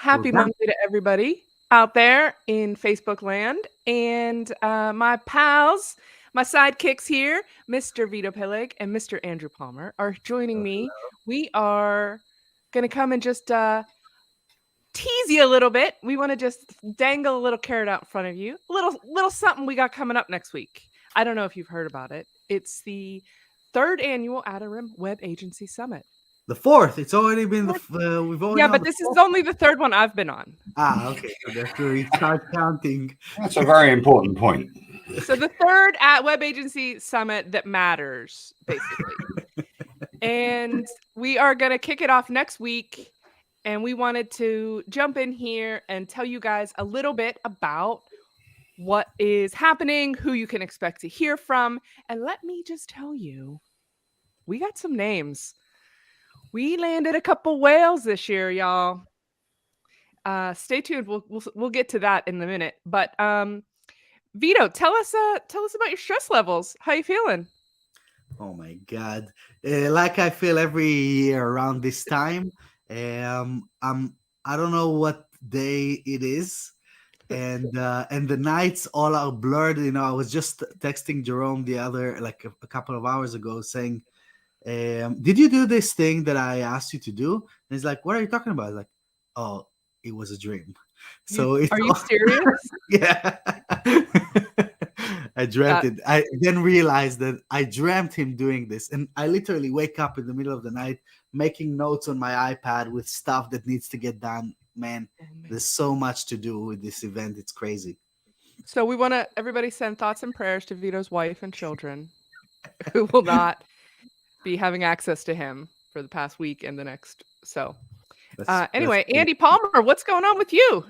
Happy Monday to everybody out there in Facebook land. And my pals, my sidekicks here, Mr. Vito Peleg and Mr. Andrew Palmer, are joining me. We are going to come and just tease you a little bit. We want to just dangle a little carrot out in front of you. A little something we got coming up next week. I don't know if you've heard about it. It's the 3rd annual Outer Rim Web Agency Summit. The 4th. It's already been we've already but this is only the 3rd one I've been on. Okay. So after we start counting. That's a very important point. So the 3rd at Web Agency Summit that matters, basically. And we are going to kick it off next week. And we wanted to jump in here and tell you guys a little bit about what is happening, who you can expect to hear from. And let me just tell you, we got some names. We landed a couple whales this year, y'all. Stay tuned. We'll get to that in a minute. But Vito, tell us about your stress levels. How you feeling? Oh my God! Like I feel every year around this time. I don't know what day it is, and the nights all are blurred. You know, I was just texting Jerome a couple of hours ago saying, did you do this thing that I asked you to do? And he's like, what are you talking about? I was like, oh, it was a dream. So are you serious? Yeah. I dreamt it. I then realized that I dreamt him doing this. And I literally wake up in the middle of the night making notes on my iPad with stuff that needs to get done. Man, there's so much to do with this event. It's crazy. So we want to everybody send thoughts and prayers to Vito's wife and children who will not be having access to him for the past week and the next. So anyway, Andy Palmer, what's going on with you?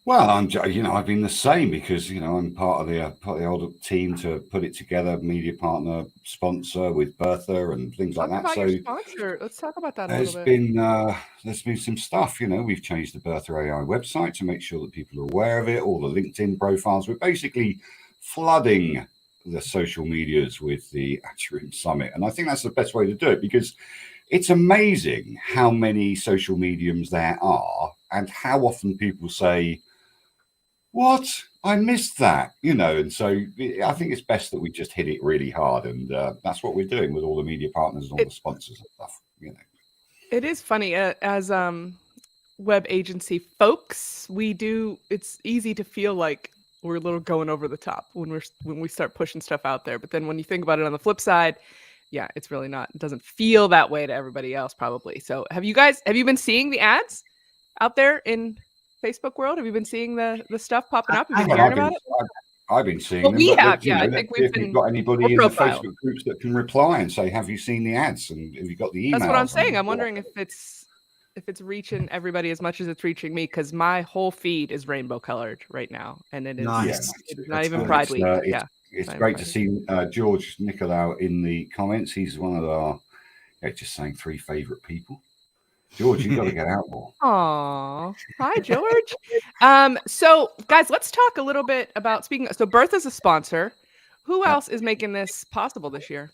Well, I've been the same because, I'm part of the old team to put it together, media partner, sponsor with Bertha and things like that. So sponsor. Let's talk about that a little bit. There's been some stuff, we've changed the Bertha AI website to make sure that people are aware of it, all the LinkedIn profiles. We're basically flooding the social medias with the Outer Rim Summit. And I think that's the best way to do it because it's amazing how many social mediums there are and how often people say, what? I missed that, and so I think it's best that we just hit it really hard. And that's what we're doing with all the media partners and all the sponsors and stuff, It is funny as web agency folks, it's easy to feel like we're a little going over the top when we start pushing stuff out there. But then when you think about it on the flip side, yeah, it's really not. It doesn't feel that way to everybody else probably. So have you been seeing the ads out there in Facebook world? Have you been seeing the stuff popping up? Have you been hearing about it? I've been seeing them. We have, I think we've been. Got anybody in the Facebook groups that can reply and say, have you seen the ads? And have you got the emails? That's what I'm saying. I'm wondering if it's reaching everybody as much as it's reaching me, because my whole feed is rainbow colored right now. And it is it's not even Pride Week. It's great to see George Nicolau in the comments. He's one of our, just saying 3 favorite people. George, you've got to get out more. Aw. Hi, George. So, guys, let's talk a little bit about So, Bertha's a sponsor. Who else is making this possible this year?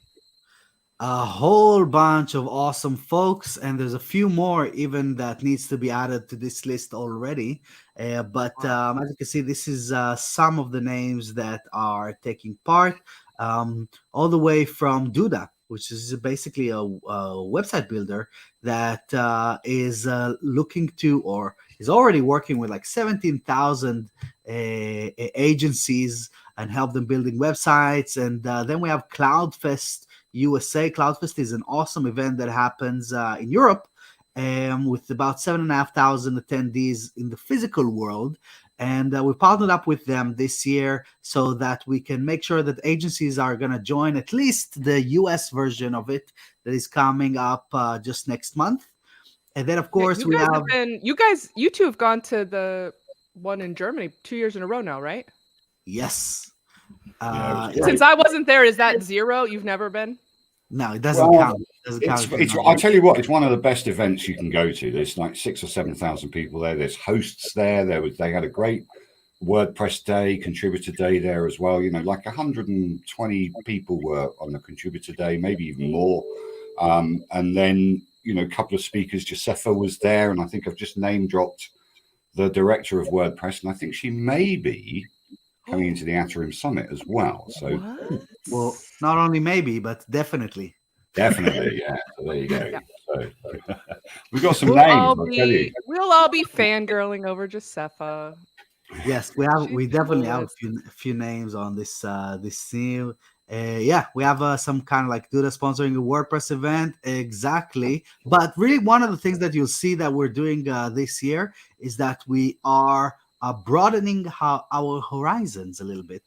A whole bunch of awesome folks, and there's a few more even that needs to be added to this list already. But as you can see, this is some of the names that are taking part, all the way from Duda, which is basically a website builder that is looking to, or is already working with like 17,000 agencies and help them building websites. And then we have CloudFest USA. CloudFest is an awesome event that happens in Europe with about 7,500 attendees in the physical world. And we partnered up with them this year so that we can make sure that agencies are going to join at least the US version of it that is coming up just next month. And then, of course, you two have gone to the one in Germany 2 years in a row now, right? Yes. Since I wasn't there, is that 0? You've never been? No, it doesn't count. I tell you what, it's one of the best events you can go to. There's like 6,000 or 7,000 people there. There's hosts there. They had a great WordPress day, contributor day there as well. Like 120 people were on the contributor day, maybe even more. And then a couple of speakers. Josefa was there, and I think I've just name dropped the director of WordPress, and I think she may be coming into the Atrium Summit as well. So, What? Well, not only maybe, but definitely. definitely, yeah. So there you go. Yeah. So we've got some We'll names. all I'll tell you. be fangirling over Josefa. Yes, She's we the definitely have coolest. a few names on this team. Yeah, we have some kind of like Duda sponsoring a WordPress event, exactly. But really, one of the things that you'll see that we're doing this year is that we are broadening our horizons a little bit.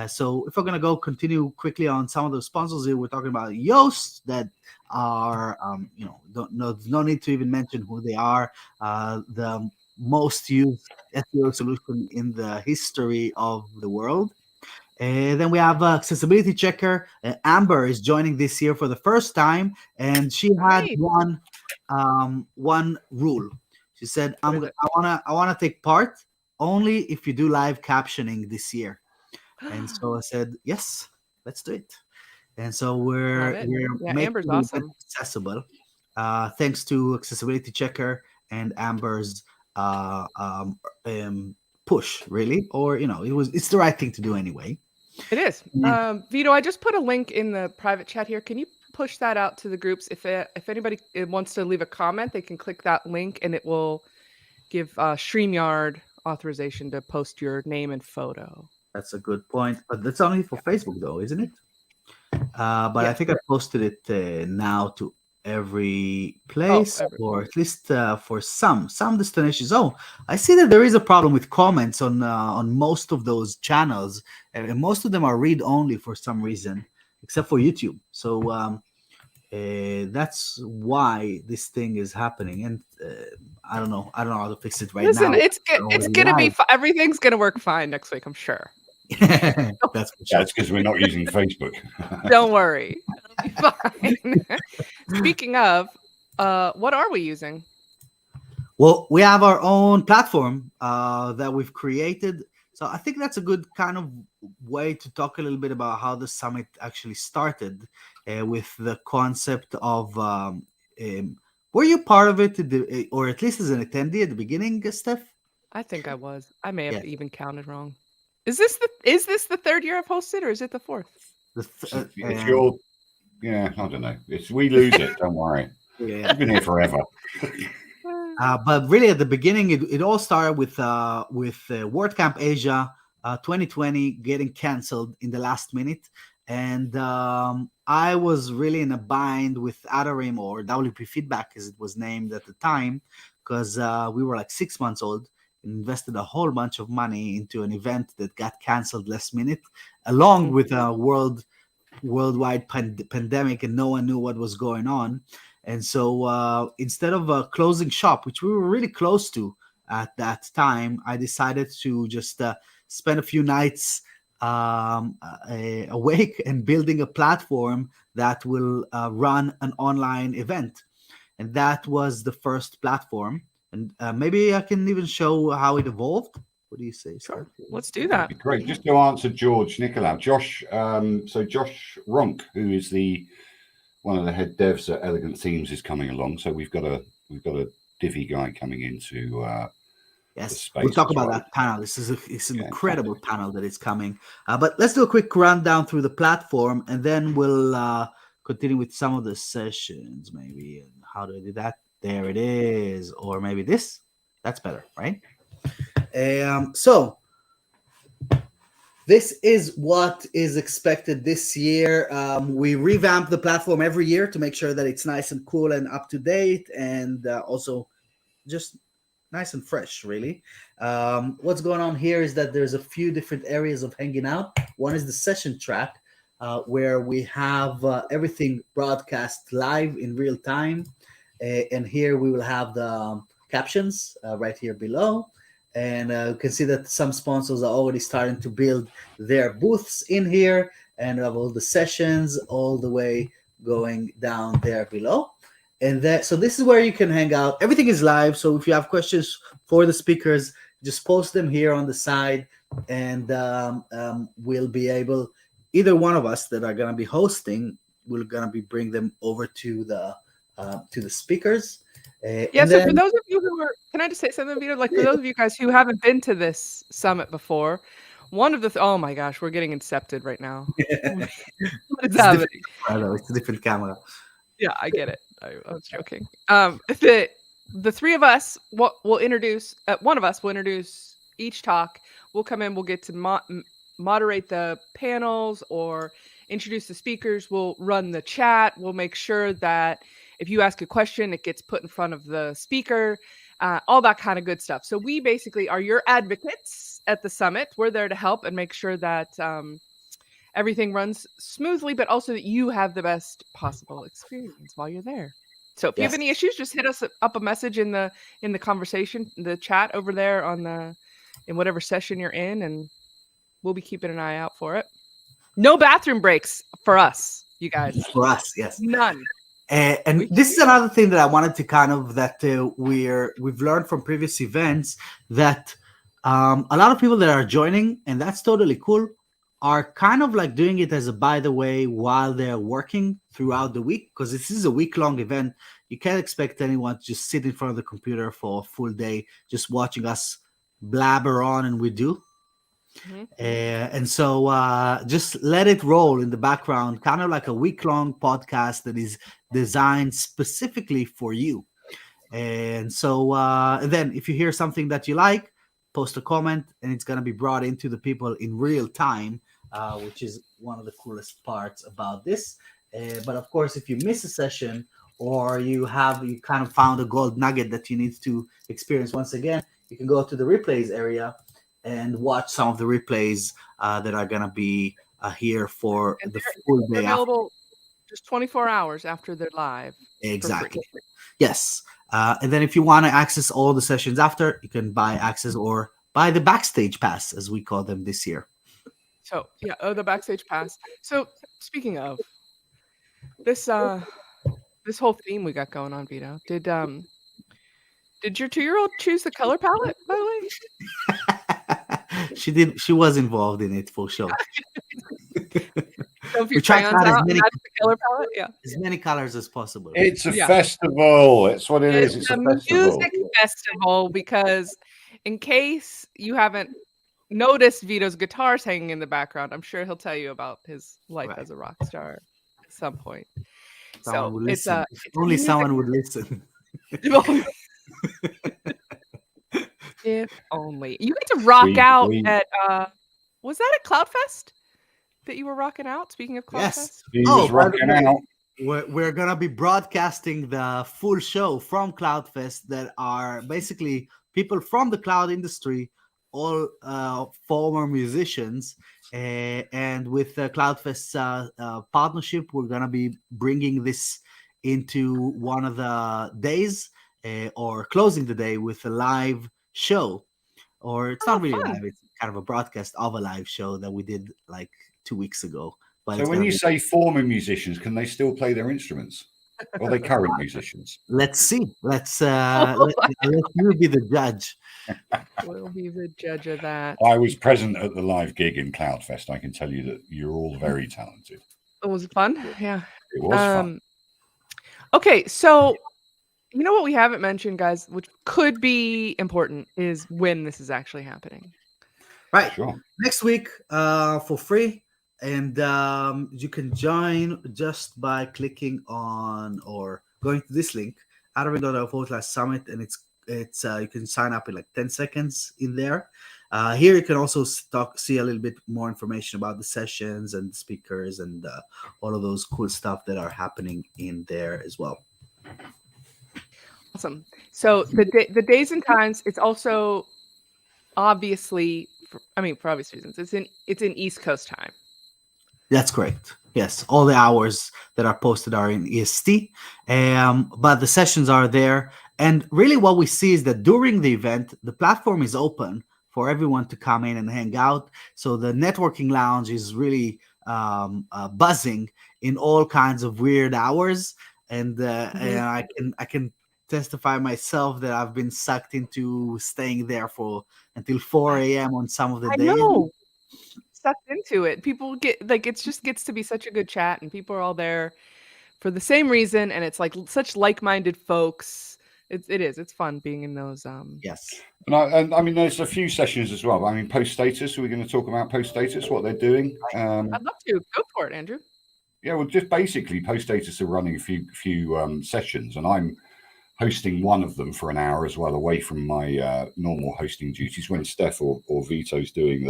So if we're gonna go continue quickly on some of the sponsors here, we're talking about Yoast that are no need to even mention who they are. The most used SEO solution in the history of the world. And then we have Accessibility Checker. Amber is joining this year for the first time, and she had Nice. one rule. She said, What is it? I wanna take part only if you do live captioning this year." And so I said, "Yes, let's do it." And so Love we're it. Yeah, making Amber's the event awesome. accessible, thanks to Accessibility Checker and Amber's uh, um, push, really, or it's the right thing to do anyway. It is. And Vito, I just put a link in the private chat here. Can you push that out to the groups? If anybody wants to leave a comment, they can click that link and it will give StreamYard authorization to post your name and photo. that's a good point, but that's only for Facebook, though, isn't it? But I Yes. think I posted it now to every place, or at least for some destinations. Oh, I see that there is a problem with comments on most of those channels, and most of them are read only for some reason, except for YouTube. So that's why this thing is happening, and I don't know how to fix it right Listen, now. it's Already gonna be live. everything's gonna work fine next week, I'm sure. That's for sure. That's because we're not using Facebook. Don't worry, it'll be fine. Speaking of, what are we using? Well, we have our own platform that we've created. So I think that's a good kind of way to talk a little bit about how the summit actually started, with the concept of. Were you part of it, or at least as an attendee at the beginning, Steph? I think I was. I may have Yes. even counted wrong. Is this the third year I've hosted, or is it the fourth? If you're, yeah, I don't know. We lose it. Don't worry. Yeah. I've been here forever. But really, at the beginning, it all started with WordCamp Asia 2020 getting canceled in the last minute, and I was really in a bind with Adarim, or WP Feedback as it was named at the time, because we were like 6 months old, invested a whole bunch of money into an event that got canceled last minute, along with a worldwide pandemic, and no one knew what was going on. And so instead of closing shop, which we were really close to at that time, I decided to just spend a few nights awake and building a platform that will run an online event. And that was the first platform. And maybe I can even show how it evolved. What do you say? Sure. Let's do that. That'd be great. Just to answer George Nicolau, Josh. So Josh Ronk, who is one of the head devs at Elegant Themes, is coming along. So we've got a Divi guy coming into yes, we'll talk about that panel. It's an incredible panel that is coming. But let's do a quick rundown through the platform, and then we'll continue with some of the sessions. Maybe, and how do I do that? There it is, or maybe this. That's better, right? So this is what is expected this year. We revamp the platform every year to make sure that it's nice and cool and up to date, and also just nice and fresh, really. What's going on here is that there's a few different areas of hanging out. One is the session track, where we have everything broadcast live in real time. And here we will have the captions right here below. And you can see that some sponsors are already starting to build their booths in here, and we have all the sessions all the way going down there below. And so this is where you can hang out. Everything is live. So if you have questions for the speakers, just post them here on the side, and we'll be able, either one of us that are going to be hosting, we're going to be bring them over to the to the speakers. Yeah, And so for then those of you who are, can I just say something, Vito? Like for those of you guys who haven't been to this summit before, one of the oh my gosh, we're getting incepted right now. What is it's happening? different camera, it's a different camera. Yeah, I get it. I was joking. The three of us will introduce one of us will introduce each talk. We'll come in. We'll get to moderate the panels or introduce the speakers. We'll run the chat. We'll make sure that if you ask a question, it gets put in front of the speaker. All that kind of good stuff. So we basically are your advocates at the summit. We're there to help and make sure that everything runs smoothly, but also that you have the best possible experience while you're there. So if you have Yes. any issues, just hit us up a message in the conversation, the chat over there in whatever session you're in, and we'll be keeping an eye out for it. No bathroom breaks for us, you guys. For us, yes. None. And this is another thing that I wanted to kind of we've learned from previous events that a lot of people that are joining, and that's totally cool, are kind of like doing it as a by the way while they're working throughout the week, because this is a week-long event. You can't expect anyone to just sit in front of the computer for a full day just watching us blabber on, and we do. And so just let it roll in the background, kind of like a week-long podcast that is designed specifically for you. And so then if you hear something that you like, post a comment, and it's going to be brought into the people in real time, which is one of the coolest parts about this. But of course, if you miss a session, or you kind of found a gold nugget that you need to experience once again, you can go to the replays area and watch some of the replays that are going to be here for the full day. Available just 24 hours after they're live. Exactly. Yes. And then if you want to access all the sessions after, you can buy access or buy the backstage pass, as we call them this year. So yeah, the backstage pass. So speaking of this whole theme we got going on, Vito, did your 2-year-old choose the color palette, by the way? She did. She was involved in it for sure. So if your crayons out, that's the color palette. Yeah, as many colors as possible. It's a festival. It's what it is. It's a music festival, because in case you haven't noticed Vito's guitars hanging in the background, I'm sure he'll tell you about his life as a rock star at some point. Someone so it's only someone would listen. If only you get to rock out at was that at Cloudfest that you were rocking out? Speaking of Cloudfest, yes, he was rocking out. We're gonna be broadcasting the full show from Cloudfest that are basically people from the cloud industry, all former musicians, and with Cloudfest's partnership, we're gonna be bringing this into one of the days or closing the day with a live show. Or it's not really live, it's kind of a broadcast of a live show that we did like 2 weeks ago. But so when you say former musicians, can they still play their instruments? Or are they current musicians? Let's see. Let you be the judge. We'll be the judge of that. I was present at the live gig in Cloudfest. I can tell you that you're all very talented. Was it fun? Yeah. It was fun. Okay, so you know what we haven't mentioned, guys, which could be important, is when this is actually happening. Right. Sure. Next week for free. And you can join just by clicking on or going to this link, adaming.org/summit, and it's you can sign up in like 10 seconds in there. Here you can also see a little bit more information about the sessions and the speakers and all of those cool stuff that are happening in there as well. Awesome. So the days and times, it's also obviously, for obvious reasons, it's in East Coast time. That's correct. Yes, all the hours that are posted are in EST, but the sessions are there. And really what we see is that during the event, the platform is open for everyone to come in and hang out. So the networking lounge is really buzzing in all kinds of weird hours. And I can testify myself that I've been sucked into staying there until 4 a.m. on some of the days. I know. Sucked into it. People get it just gets to be such a good chat, and people are all there for the same reason, and it's like such like-minded folks. It's fun being in those. Yes. And I mean, there's a few sessions as well. I mean, post status. Are we going to talk about post status? What they're doing? I'd love to go for it, Andrew. Yeah, well, just basically, post status are running a few sessions, and I'm hosting one of them for an hour as well, away from my normal hosting duties. When Steph or Vito's doing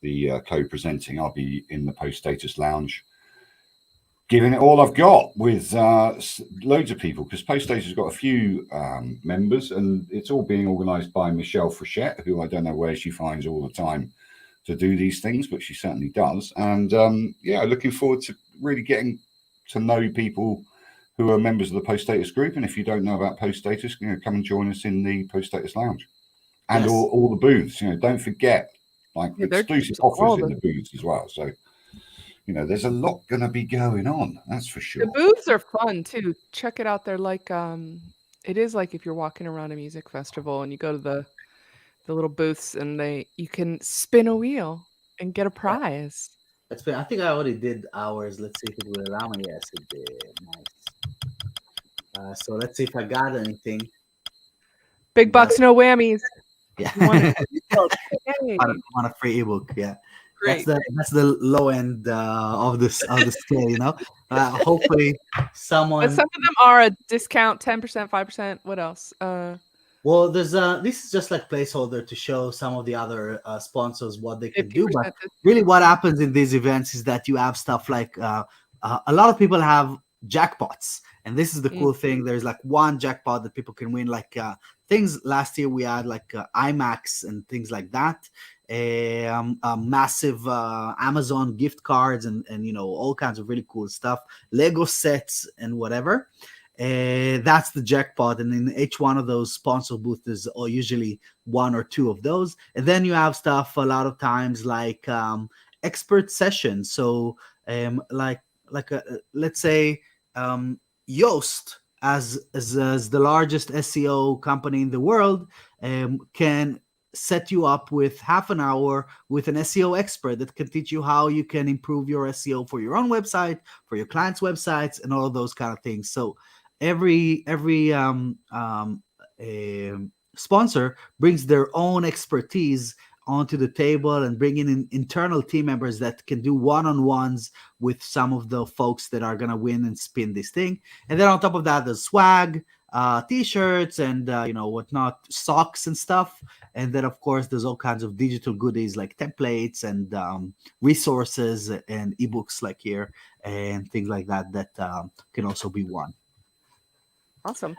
the co-presenting, I'll be in the post status lounge, giving it all I've got with loads of people, because post status has got a few members, and it's all being organised by Michelle Frechette, who I don't know where she finds all the time to do these things, but she certainly does. And yeah, looking forward to really getting to know people who are members of the post status group. And if you don't know about post status, come and join us in the post status lounge and all the booths. Don't forget, like, exclusive offers in the booths as well. So there's a lot going to be going on, that's for sure. The booths are fun too. Check it out. They're like it is like if you're walking around a music festival and you go to the little booths, and you can spin a wheel and get a prize. I think I already did ours. Let's see if it will allow me. Yes, it did. Nice. So let's see if I got anything. Big bucks, no whammies. Yeah. Want a free ebook. Yeah. Great. That's the low end of the scale. Hopefully someone. But some of them are a discount, 10%, 5%. What else? Well, there's this is just like placeholder to show some of the other sponsors what they can do. But really, what happens in these events is that you have stuff like a lot of people have jackpots, and this is the cool thing. There's like one jackpot that people can win, like things last year we had like IMAX and things like that. Massive Amazon gift cards and all kinds of really cool stuff, Lego sets and whatever. That's the jackpot, and in each one of those sponsor booths there's usually one or two of those. And then you have stuff a lot of times like expert sessions. So let's say Yoast, as the largest SEO company in the world, can set you up with half an hour with an SEO expert that can teach you how you can improve your SEO for your own website, for your clients' websites, and all of those kind of things. So every sponsor brings their own expertise onto the table and bring in internal team members that can do one-on-ones with some of the folks that are going to win and spin this thing. And then on top of that, there's swag, t-shirts and whatnot, socks and stuff. And then of course there's all kinds of digital goodies like templates and resources and ebooks like here and things like that can also be won. Awesome.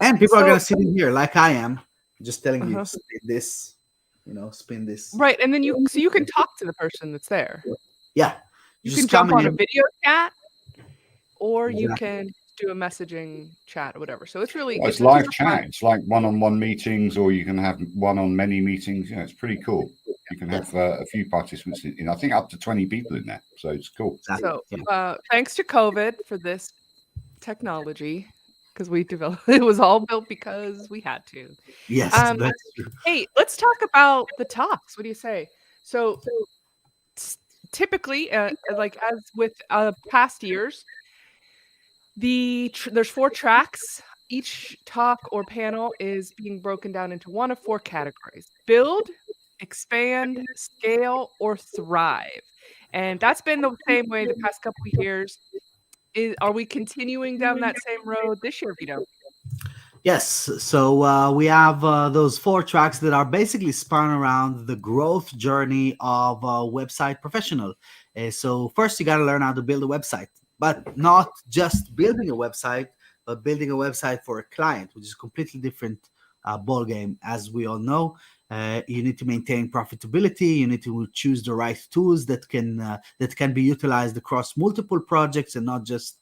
And people are going to sit in here like I am, just telling you, spin this, spin this. Right. And then you can talk to the person that's there. Yeah. You can jump on a video chat, or you can do a messaging chat or whatever. So it's really it's live chat. It's like one-on-one meetings, or you can have one-on-many meetings. It's pretty cool. You can have a few participants in, I think up to 20 people in there. So it's cool. So thanks to COVID for this technology, because we developed it was all built because we had to. Yes. Hey, let's talk about the talks. What do you say? So typically, like as with past years, there's 4 tracks. Each talk or panel is being broken down into one of 4 categories: build, expand, scale, or thrive. And that's been the same way the past couple of years. Are we continuing down that same road this year, Vito? Yes. So we have those 4 tracks that are basically spun around the growth journey of a website professional. So first, you got to learn how to build a website, but not just building a website, but building a website for a client, which is a completely different ball game. As we all know, you need to maintain profitability. You need to choose the right tools that can be utilized across multiple projects and not just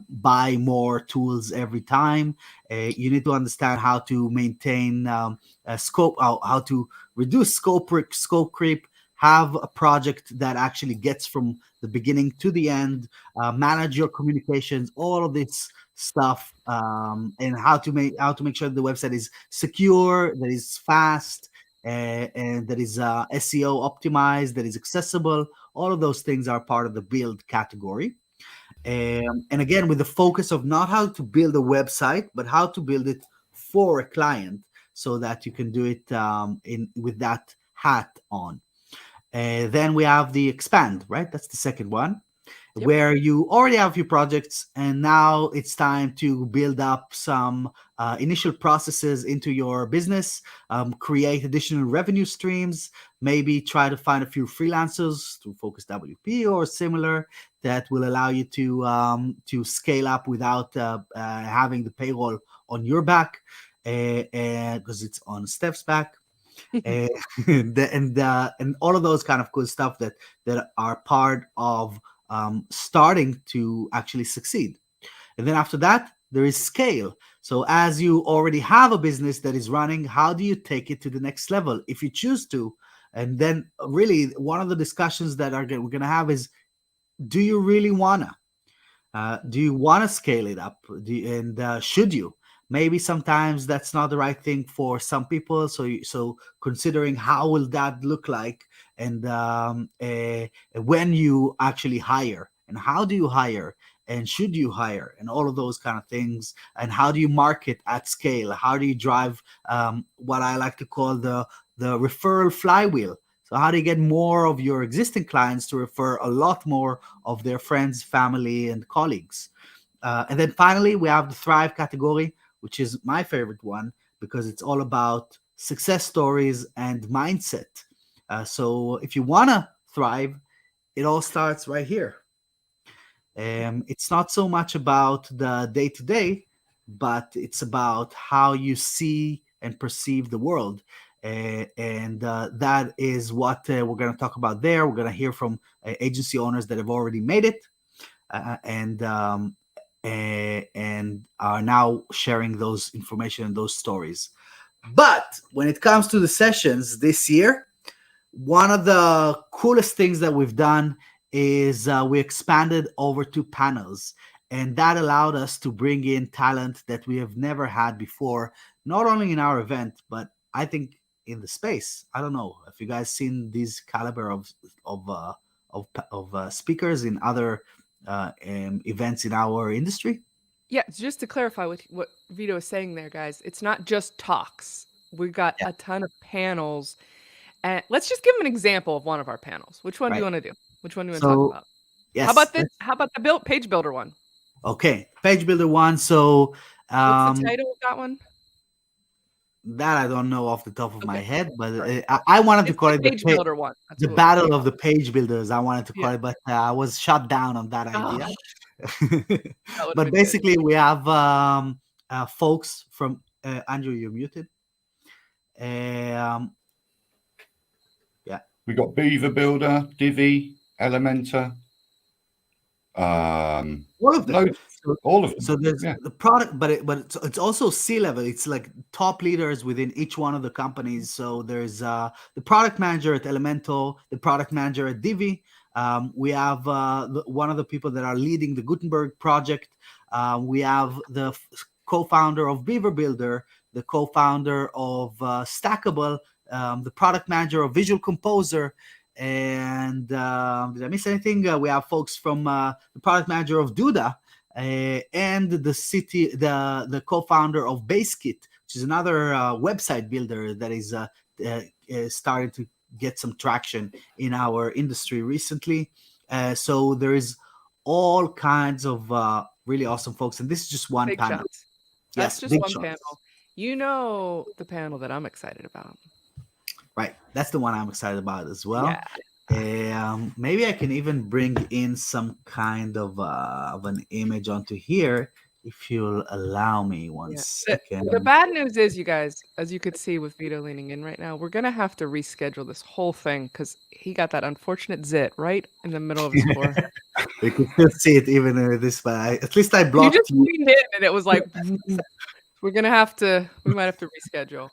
buy more tools every time. You need to understand how to maintain scope, how to reduce scope creep, have a project that actually gets from the beginning to the end, manage your communications, all of this stuff, and how to make sure the website is secure, that is fast, and that is SEO optimized, that is accessible. All of those things are part of the build category. And again, with the focus of not how to build a website, but how to build it for a client, so that you can do it in with that hat on. Then we have the expand, right? That's the second one, Yep. where you already have a few projects and now it's time to build up some initial processes into your business, create additional revenue streams, maybe try to find a few freelancers through Focus WP or similar that will allow you to scale up without having the payroll on your back, because it's on Steph's back. uh, and all of those kind of cool stuff that are part of starting to actually succeed. And then after that, there is scale. So as you already have a business that is running, how do you take it to the next level if you choose to? And then really one of the discussions that we're going to have is, do you really wanna? Do you want to scale it up? And should you? Maybe sometimes that's not the right thing for some people. So considering how will that look like, and when you actually hire, and how do you hire, and should you hire, and all of those kind of things, and how do you market at scale? How do you drive what I like to call the referral flywheel? So how do you get more of your existing clients to refer a lot more of their friends, family, and colleagues? And then finally, we have the Thrive category, which is my favorite one because it's all about success stories and mindset. So if you want to thrive, it all starts right here. It's not so much about the day to day, but it's about how you see and perceive the world. And that is what we're going to talk about there. We're going to hear from agency owners that have already made it, and are now sharing those information and those stories. But when it comes to the sessions this year, one of the coolest things that we've done is we expanded over to panels, and that allowed us to bring in talent that we have never had before, not only in our event, but I think in the space. I don't know if you guys seen these caliber of speakers in other events in our industry. Yeah, just to clarify what Vito is saying there, guys, it's not just talks. We've got Yeah, a ton of panels. And let's just give them an example of one of our panels. Which one do you right. want to do? Which one do you want to talk So about? yes, How about the build page builder one? okay, page builder one. So What's the um, title of that one? that I don't know off the top of my Okay. head, but All right. I wanted to It's call the it page builder one. That's the what we battle call of the it. page builders. I wanted to Yeah. call it, but I was shut down on that Oh, idea. that would have But been good. basically, we have folks from Andrew. You're muted. Um, yeah, We got Beaver Builder, Divi, Elementor, all of them. loads, So, all of so them. there's Yeah. the product, but it's also C-level. It's like top leaders within each one of the companies. So there's the product manager at Elemental, the product manager at Divi. We have one of the people that are leading the Gutenberg project. We have the co-founder of Beaver Builder, the co-founder of Stackable, the product manager of Visual Composer. And did I miss anything? We have folks from the product manager of Duda, and the co-founder of BaseKit, which is another website builder that is starting to get some traction in our industry recently. So there is all kinds of really awesome folks, and this is just one Big panel. shots. That's Yes, just big one shots. panel. You know the panel that I'm excited about. Right, that's the one I'm excited about as well. Yeah. Maybe I can even bring in some kind of an image onto here if you'll allow me one Yeah. The second. bad news is, you guys, as you could see with Vito leaning in right now, we're gonna have to reschedule this whole thing because he got that unfortunate zit right in the middle of his core. You can still see it even in this, but at least I You blocked just you. leaned in and it was like we might have to reschedule.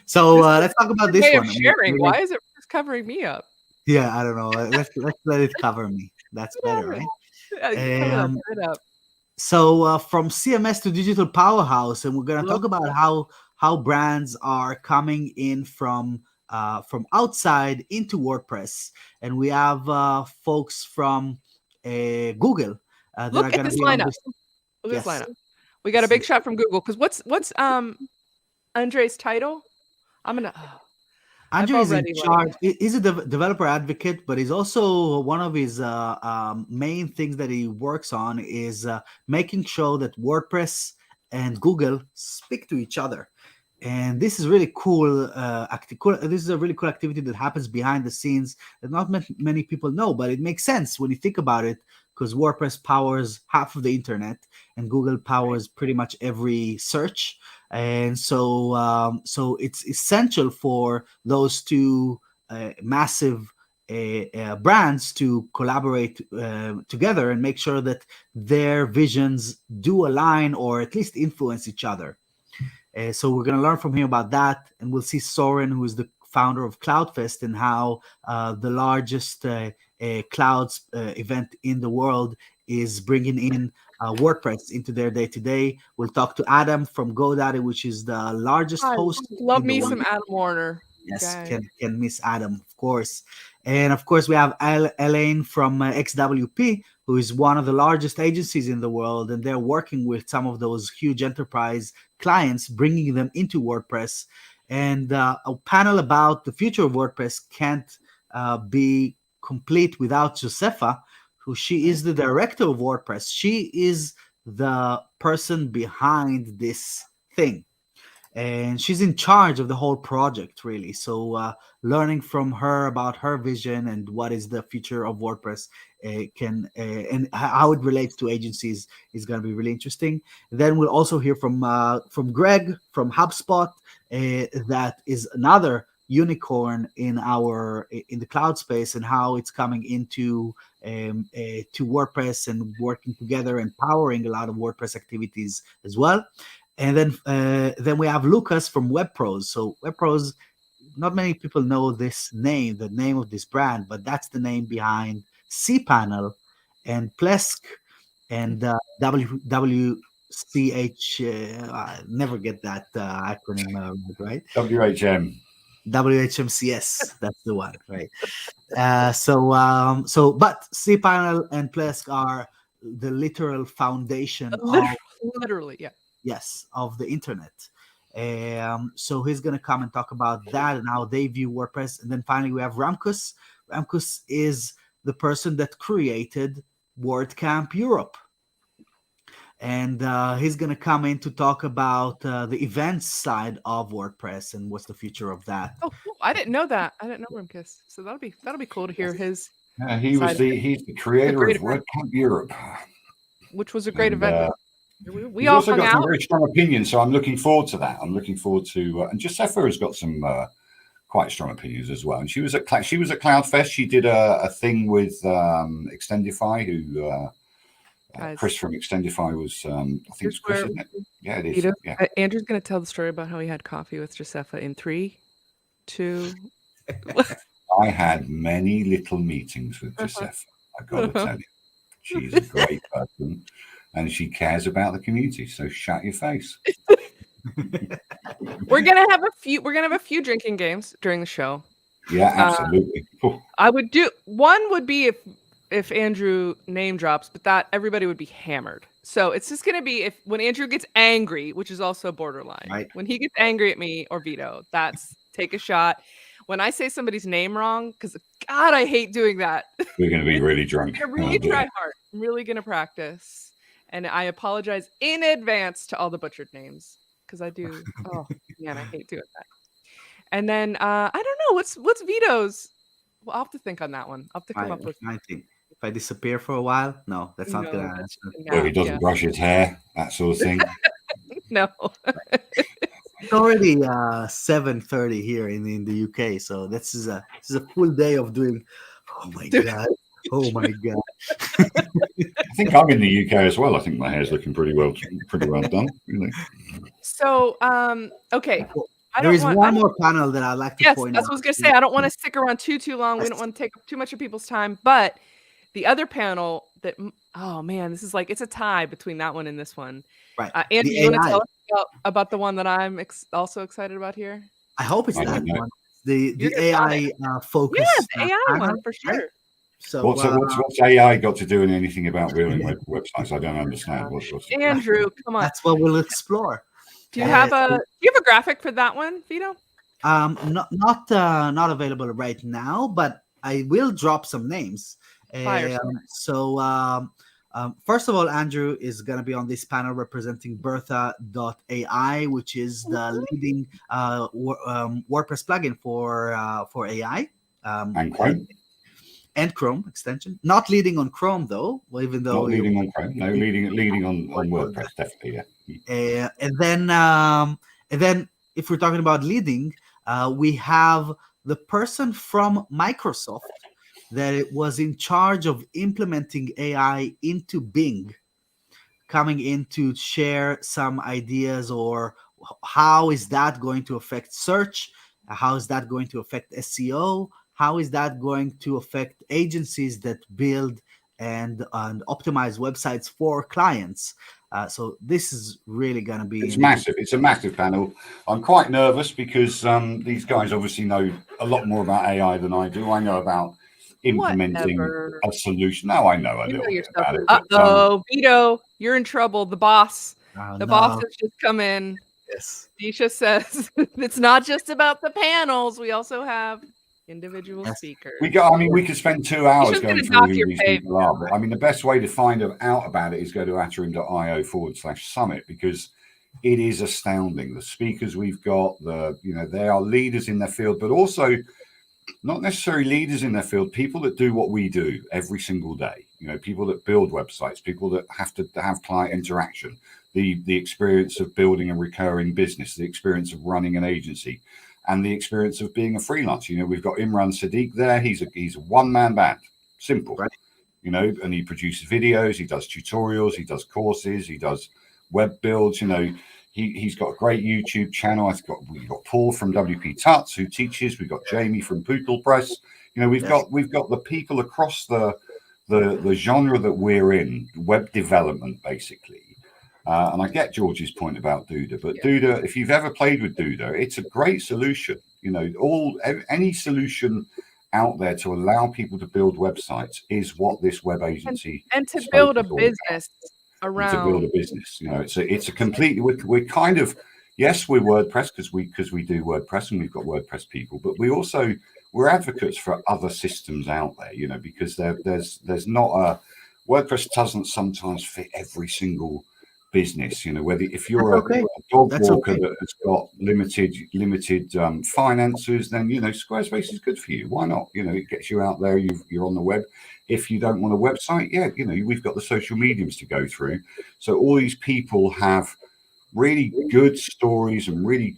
So This is let's talk about your this way of one. sharing. Why is it just covering me up? Yeah, I don't know. Let's let it cover me. That's better, right? Cover that Um, right up. So from CMS to digital powerhouse, and we're going to Look, talk about how brands are coming in from outside into WordPress, and we have folks from Google that Look are at going to this be on lineup. this. Look at this Yes. lineup. We got a big shot from Google because what's Andre's title? I'm gonna. Andre is in already, like- charge. He's a developer advocate, but he's also one of his main things that he works on is making sure that WordPress and Google speak to each other. And this is really cool. This is a really cool activity that happens behind the scenes that not many people know, but it makes sense when you think about it, because WordPress powers half of the internet and Google powers pretty much every search. And so it's essential for those two massive brands to collaborate together and make sure that their visions do align or at least influence each other. So we're going to learn from him about that, and we'll see Soren, who is the founder of CloudFest, and how the largest clouds event in the world is bringing in WordPress into their day-to-day. We'll talk to Adam from GoDaddy, which is the largest host. Love in me the some world. Adam Warner. Yes, Okay. can miss Adam, of course. And of course, we have Elaine from XWP, who is one of the largest agencies in the world, and they're working with some of those huge enterprise clients, bringing them into WordPress. And a panel about the future of WordPress can't be complete without Josefa, who she is the director of WordPress. She is the person behind this thing, and she's in charge of the whole project, really. So learning from her about her vision and what is the future of WordPress and how it relates to agencies is going to be really interesting. Then we'll also hear from Greg from HubSpot, that is another unicorn in the cloud space, and how it's coming into to WordPress and working together and powering a lot of WordPress activities as well. And then we have Lucas from WebPros. So WebPros, not many people know this name, the name of this brand, but that's the name behind cPanel and Plesk and WCH. I never get that acronym right. WHM. WHMCS, that's the one, right? But cPanel and Plesk are the literal foundation Literally, yeah. Yes, of the internet. So he's going to come and talk about that and how they view WordPress. And then finally, we have Ramkus. Ramkus is the person that created WordCamp Europe. And he's going to come in to talk about the events side of WordPress and what's the future of that. Oh, I didn't know that. I didn't know Ramkus. So that'll be cool to hear his. Yeah, he's the creator of WordCamp Europe, which was a great event. We he's all also hung got out. some very strong opinions, so I'm looking forward to that. I'm looking forward to, and Josefa has got some quite strong opinions as well. And she was at CloudFest. She did a thing with Extendify, who Chris from Extendify was. I think it's Chris, isn't it? Yeah, it is. Yeah. Andrew's going to tell the story about how he had coffee with Josefa in 3, 2. I had many little meetings with Josefa. I got to tell you, she's a great person. And she cares about the community, so shut your face. We're gonna have a few drinking games during the show. Yeah, absolutely. I would do one would be if Andrew name drops, but that everybody would be hammered. So it's just gonna be when Andrew gets angry, which is also borderline. Right. When he gets angry at me or Vito, that's take a shot. When I say somebody's name wrong, because God, I hate doing that. We're gonna be really drunk. I'm really try hard. I'm really gonna practice. And I apologize in advance to all the butchered names because I do. Oh man, I hate doing that. And then I don't know what's Vito's. Well, I'll have to think on that one. I'll have to come up with. I think if I disappear for a while, no, that's not gonna happen. Well, he doesn't brush his hair, that sort of thing. No. It's already 7:30 here in the UK, so this is a full day of doing. Oh my god. Oh my god! I think I'm in the UK as well. I think my hair's looking pretty well done. Really. So, okay. There is one more panel that I'd like to point out. That's what I was gonna say. I don't want to stick around too long. We don't want to take up too much of people's time. But the other panel that, oh man, this is like it's a tie between that one and this one. Right. Andy, you want to tell us about the one that I'm also excited about here? I hope it's that one. The AI focus. Yeah, the AI one for sure. So what's AI got to do in anything about building websites? I don't understand. Andrew, come on. that's what we'll explore. Do you have a graphic for that one, Vito? Not available right now, but I will drop some names. First of all, Andrew is going to be on this panel representing Bertha.ai, which is the leading WordPress plugin for AI. And Chrome. And Chrome extension. Not leading on Chrome though, even though not leading on Chrome. No, leading on WordPress, definitely. Yeah. And then if we're talking about leading, we have the person from Microsoft that was in charge of implementing AI into Bing, coming in to share some ideas or how is that going to affect search? How is that going to affect SEO? How is that going to affect agencies that build and optimize websites for clients? So this is really going to be... It's massive. It's a massive panel. I'm quite nervous because these guys obviously know a lot more about AI than I do. I know about implementing a solution. Now I know a little bit about it. Uh-oh, Vito, you're in trouble. The boss. Boss has just come in. Yes. Disha says it's not just about the panels. We also have individual speakers. We could spend 2 hours going through who these people are. But I mean, the best way to find out about it is go to atarim.io/summit, because it is astounding. The speakers we've got, they are leaders in their field, but also not necessarily leaders in their field, people that do what we do every single day. People that build websites, people that have to have client interaction, the experience of building a recurring business, the experience of running an agency, and the experience of being a freelancer. We've got Imran Sadiq there. He's a one-man band, simple, right? And he produces videos, he does tutorials, he does courses, he does web builds. He's got a great YouTube channel. We've got Paul from WP Tuts who teaches. We've got Jamie from Poodle Press. We've got the people across the genre that we're in, web development, basically. And I get George's point about Duda, but Duda, if you've ever played with Duda, it's a great solution. Any solution out there to allow people to build websites is what this web agency and to build a business around. To build a business, it's a completely. We're kind of, yes, we're WordPress because we do WordPress and we've got WordPress people, but we're advocates for other systems out there. Because there's not a WordPress doesn't sometimes fit every single business. Whether if you're a dog walker that has got limited finances, then Squarespace is good for you. Why not? It gets you out there. You're on the web. If you don't want a website, we've got the social mediums to go through. So all these people have really good stories and really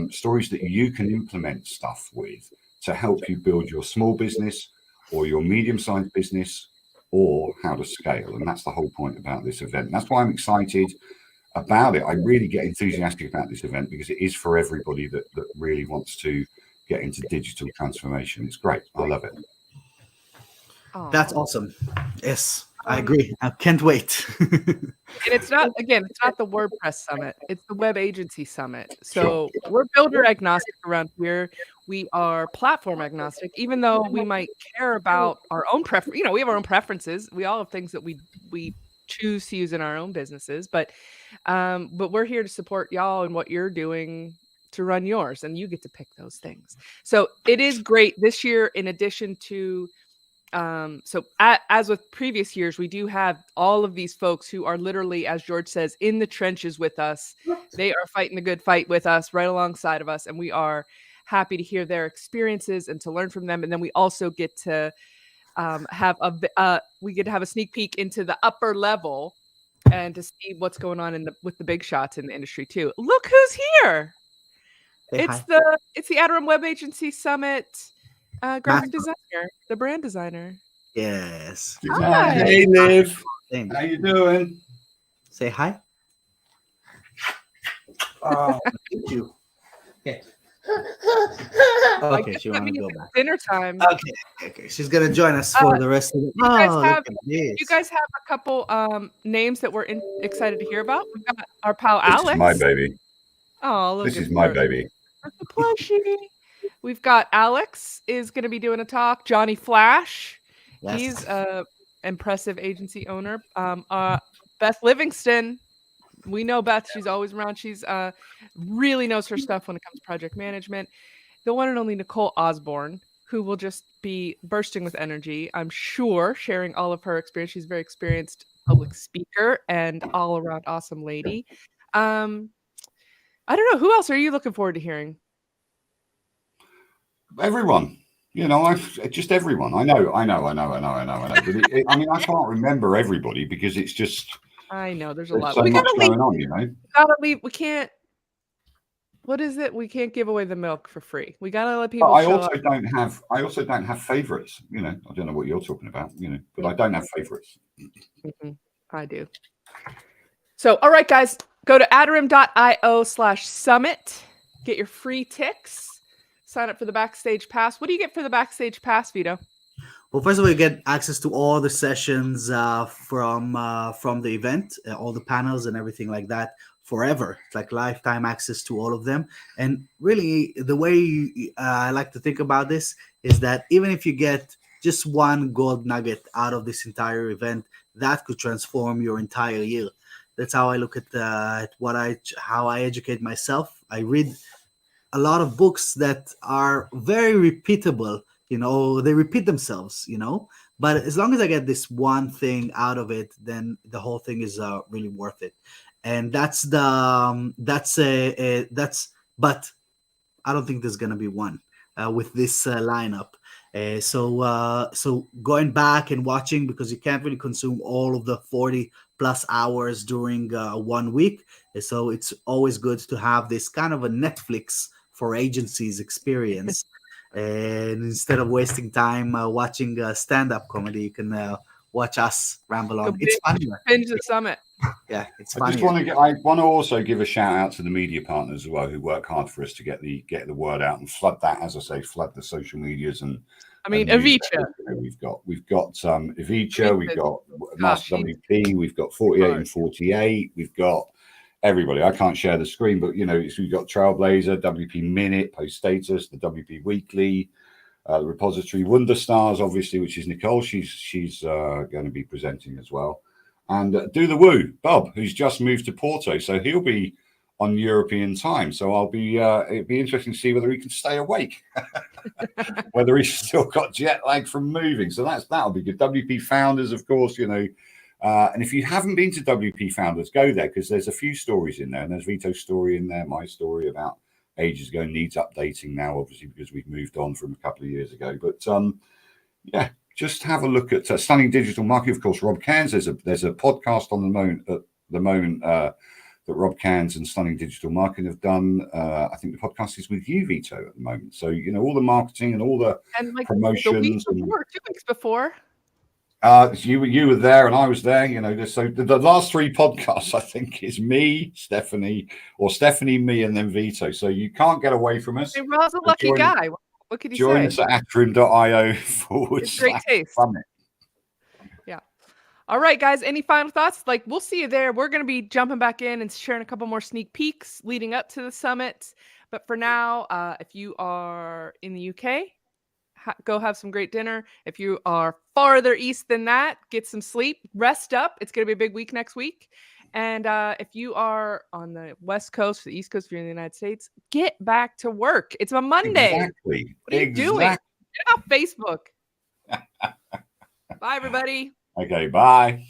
stories that you can implement stuff with to help you build your small business or your medium-sized business, or how to scale. And that's the whole point about this event. And that's why I'm excited about it. I really get enthusiastic about this event because it is for everybody that really wants to get into digital transformation. It's great. I love it. That's awesome. Yes, I agree. I can't wait. And it's not the WordPress Summit. It's the Web Agency Summit. So we're builder agnostic around here. We are platform agnostic, even though we might care about our own preference. We have our own preferences. We all have things that we choose to use in our own businesses, but we're here to support y'all and what you're doing to run yours, and you get to pick those things. So it is great this year. In addition to as with previous years, we do have all of these folks who are literally, as George says, in the trenches with us. They are fighting the good fight with us, right alongside of us, and we are happy to hear their experiences and to learn from them. And then we also get to have a sneak peek into the upper level and to see what's going on with the big shots in the industry too. Look who's here! It's the Atarim Web Agency Summit graphic designer, the brand designer. Yes. Hi. Hey, Liv. How you doing? Say hi. Oh, thank you. Okay. Okay, she want to go back. Dinner time. Okay. She's gonna join us for the rest of the. You guys have a couple names that we're excited to hear about. We've got our pal Alex. This is my baby. Oh, look. This is my baby. The plushie. We've got Alex is going to be doing a talk. Johnny Flash Yes. He's a impressive agency owner. Beth Livingston. We know Beth. She's always around. She's really knows her stuff when it comes to project management. The one and only Nicole Osborne, who will just be bursting with energy, I'm sure, sharing all of her experience. She's a very experienced public speaker and all around awesome lady. I don't know. Who else are you looking forward to hearing? Everyone. Just everyone. I know. But I mean, I can't remember everybody because it's just I know there's a there's lot. so We much gotta leave. going on. We gotta leave. We can't. What is it? We can't give away the milk for free. We gotta let people But I show also up. don't have favorites. I don't know what you're talking about. But I don't have favorites. I do. So, all right, guys, go to adarim.io/summit. Get your free ticks. Sign up for the Backstage Pass. What do you get for the Backstage Pass, Vito? Well, first of all, you get access to all the sessions from the event, all the panels and everything like that forever. It's like lifetime access to all of them. And really, the way I like to think about this is that even if you get just one gold nugget out of this entire event, that could transform your entire year. That's how I look at how I educate myself. I read a lot of books that are very repeatable. They repeat themselves. But as long as I get this one thing out of it, then the whole thing is really worth it. And that's but I don't think there's gonna be one with this lineup. So going back and watching, because you can't really consume all of the 40 plus hours during 1 week. So it's always good to have this kind of a Netflix for agencies experience. And instead of wasting time watching stand-up comedy, you can watch us ramble on. It's funny. Binge the summit. Yeah, it's I funny. just want to also give a shout out to the media partners as well who work hard for us to get the word out and flood that, as I say, flood the social medias and. I mean, Avicha. We've got Avicha, we've got Master WP, we've got 48 and 48, we've got everybody. I can't share the screen, but we've got Trailblazer, WP Minute, Post Status, the WP Weekly, the repository Wonder Stars, obviously, which is Nicole. She's going to be presenting as well. And Do the Woo, Bob, who's just moved to Porto, so he'll be on European time. So it'd be interesting to see whether he can stay awake, whether he's still got jet lag from moving. So that'll be good. WP Founders, of course, and if you haven't been to WP Founders, go there because there's a few stories in there, and there's Vito's story in there, my story about ages ago needs updating now, obviously, because we've moved on from a couple of years ago. But yeah, just have a look at Stunning Digital Marketing. Of course, Rob Cairns. There's a podcast on the moment that Rob Cairns and Stunning Digital Marketing have done. I think the podcast is with you, Vito, at the moment. So all the marketing and all the promotions. The week before, 2 weeks before. You were there and I was there. So the last three podcasts, I think, is me, Stephanie, me, and then Vito. So you can't get away from us. Hey, Rob's a lucky guy. What could you say? Join us at adarim.io It's great taste. Yeah. All right, guys. Any final thoughts? We'll see you there. We're going to be jumping back in and sharing a couple more sneak peeks leading up to the summit. But for now, if you are in the UK, go have some great dinner. If you are farther east than that, get some sleep, rest up. It's going to be a big week next week. And if you are on the West Coast, the East Coast, if you're in the United States, get back to work. It's a Monday. Exactly. What are you doing? Get off Facebook. Bye, everybody. Okay, bye.